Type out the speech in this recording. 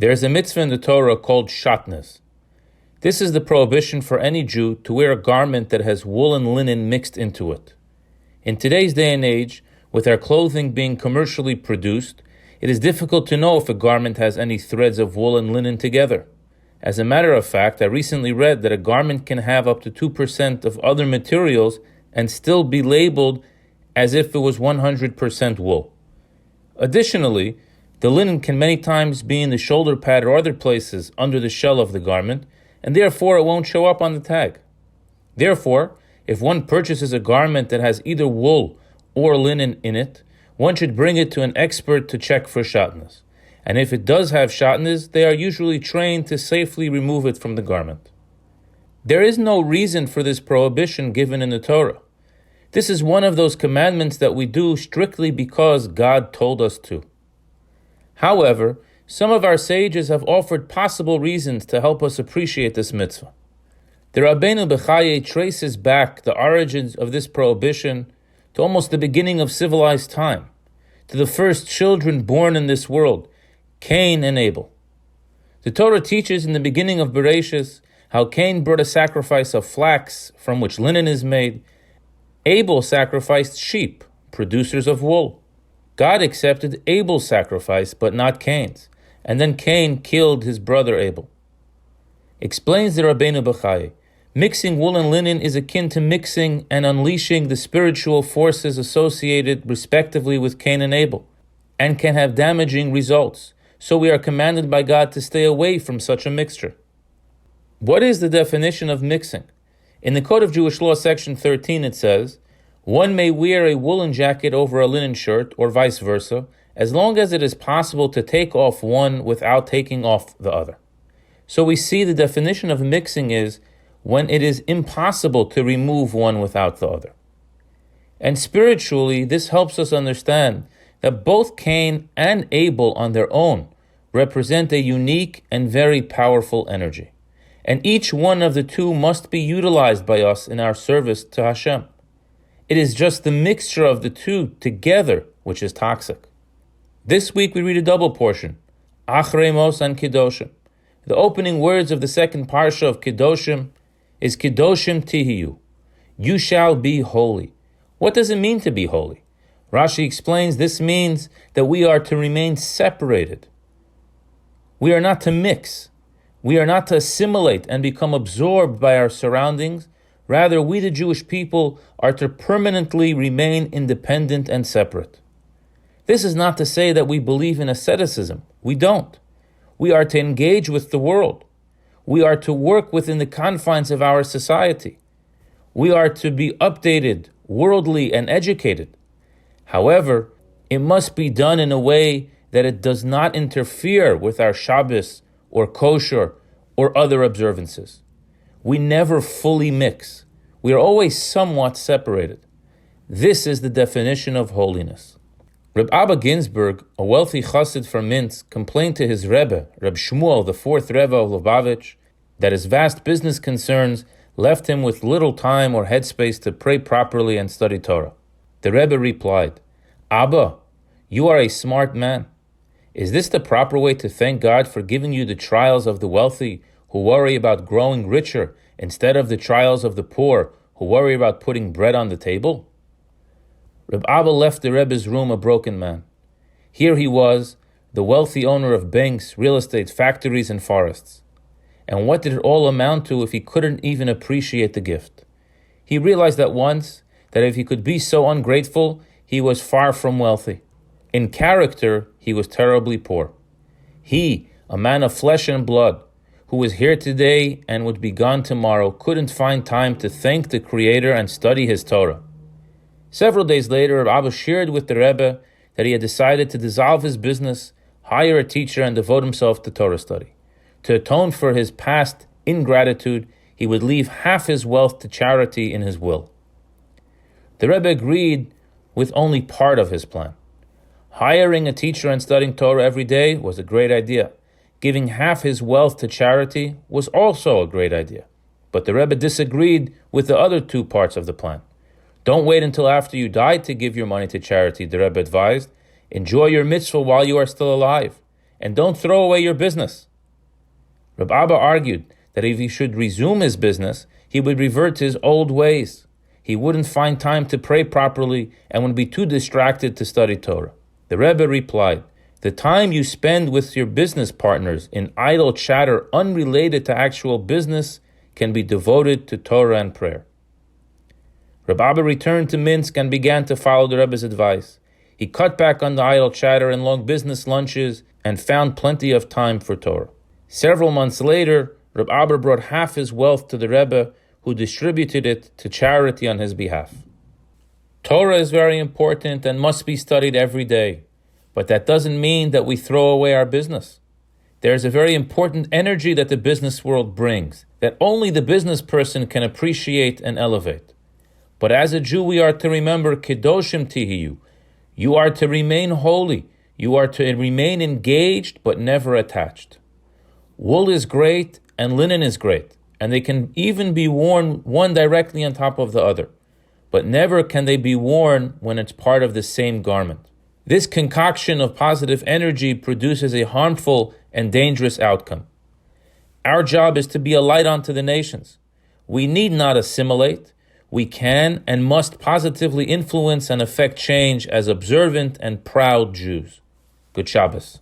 There is a mitzvah in the Torah called shatnez. This is the prohibition for any Jew to wear a garment that has wool and linen mixed into it. In today's day and age, with our clothing being commercially produced, it is difficult to know if a garment has any threads of wool and linen together. As a matter of fact, I recently read that a garment can have up to 2% of other materials and still be labeled as if it was 100% wool. Additionally, the linen can many times be in the shoulder pad or other places under the shell of the garment, and therefore it won't show up on the tag. Therefore, if one purchases a garment that has either wool or linen in it, one should bring it to an expert to check for shatnez. And if it does have shatnez, they are usually trained to safely remove it from the garment. There is no reason for this prohibition given in the Torah. This is one of those commandments that we do strictly because God told us to. However, some of our sages have offered possible reasons to help us appreciate this mitzvah. The Rabbeinu Bechaye traces back the origins of this prohibition to almost the beginning of civilized time, to the first children born in this world, Cain and Abel. The Torah teaches in the beginning of Bereshis how Cain brought a sacrifice of flax from which linen is made. Abel sacrificed sheep, producers of wool. God accepted Abel's sacrifice, but not Cain's, and then Cain killed his brother Abel. Explains the Rabbeinu Bechaye, mixing wool and linen is akin to mixing and unleashing the spiritual forces associated respectively with Cain and Abel, and can have damaging results, so we are commanded by God to stay away from such a mixture. What is the definition of mixing? In the Code of Jewish Law, section 13, it says, one may wear a woolen jacket over a linen shirt, or vice versa, as long as it is possible to take off one without taking off the other. So we see the definition of mixing is when it is impossible to remove one without the other. And spiritually, this helps us understand that both Cain and Abel on their own represent a unique and very powerful energy. And each one of the two must be utilized by us in our service to Hashem. It is just the mixture of the two together which is toxic. This week we read a double portion, Acharei and Kedoshim. The opening words of the second parsha of Kedoshim is Kedoshim Tihiyu. You shall be holy. What does it mean to be holy? Rashi explains this means that we are to remain separated. We are not to mix. We are not to assimilate and become absorbed by our surroundings. Rather, we the Jewish people are to permanently remain independent and separate. This is not to say that we believe in asceticism. We don't. We are to engage with the world. We are to work within the confines of our society. We are to be updated, worldly, and educated. However, it must be done in a way that it does not interfere with our Shabbos or kosher or other observances. We never fully mix. We are always somewhat separated. This is the definition of holiness. Reb Abba Ginsburg, a wealthy chassid from Minsk, complained to his Rebbe, Reb Shmuel, the fourth Rebbe of Lubavitch, that his vast business concerns left him with little time or headspace to pray properly and study Torah. The Rebbe replied, Abba, you are a smart man. Is this the proper way to thank God for giving you the trials of the wealthy who worry about growing richer instead of the trials of the poor who worry about putting bread on the table? Reb Abba left the Rebbe's room a broken man. Here he was, the wealthy owner of banks, real estate, factories, and forests. And what did it all amount to if he couldn't even appreciate the gift? He realized at once that if he could be so ungrateful, he was far from wealthy. In character, he was terribly poor. He, a man of flesh and blood, who was here today and would be gone tomorrow, couldn't find time to thank the Creator and study his Torah. Several days later, Abba shared with the Rebbe that he had decided to dissolve his business, hire a teacher, and devote himself to Torah study. To atone for his past ingratitude, he would leave half his wealth to charity in his will. The Rebbe agreed with only part of his plan. Hiring a teacher and studying Torah every day was a great idea. Giving half his wealth to charity was also a great idea. But the Rebbe disagreed with the other two parts of the plan. Don't wait until after you die to give your money to charity, the Rebbe advised. Enjoy your mitzvah while you are still alive. and don't throw away your business. Reb Abba argued that if he should resume his business, he would revert to his old ways. He wouldn't find time to pray properly and would be too distracted to study Torah. The Rebbe replied, the time you spend with your business partners in idle chatter unrelated to actual business can be devoted to Torah and prayer. Reb Abba returned to Minsk and began to follow the Rebbe's advice. He cut back on the idle chatter and long business lunches and found plenty of time for Torah. Several months later, Reb Abba brought half his wealth to the Rebbe, who distributed it to charity on his behalf. Torah is very important and must be studied every day, but that doesn't mean that we throw away our business. There is a very important energy that the business world brings, that only the business person can appreciate and elevate. But as a Jew, we are to remember Kedoshim tihiyu. You are to remain holy. You are to remain engaged, but never attached. Wool is great and linen is great, and they can even be worn one directly on top of the other. But never can they be worn when it's part of the same garment. This concoction of positive energy produces a harmful and dangerous outcome. Our job is to be a light unto the nations. We need not assimilate. We can and must positively influence and affect change as observant and proud Jews. Good Shabbos.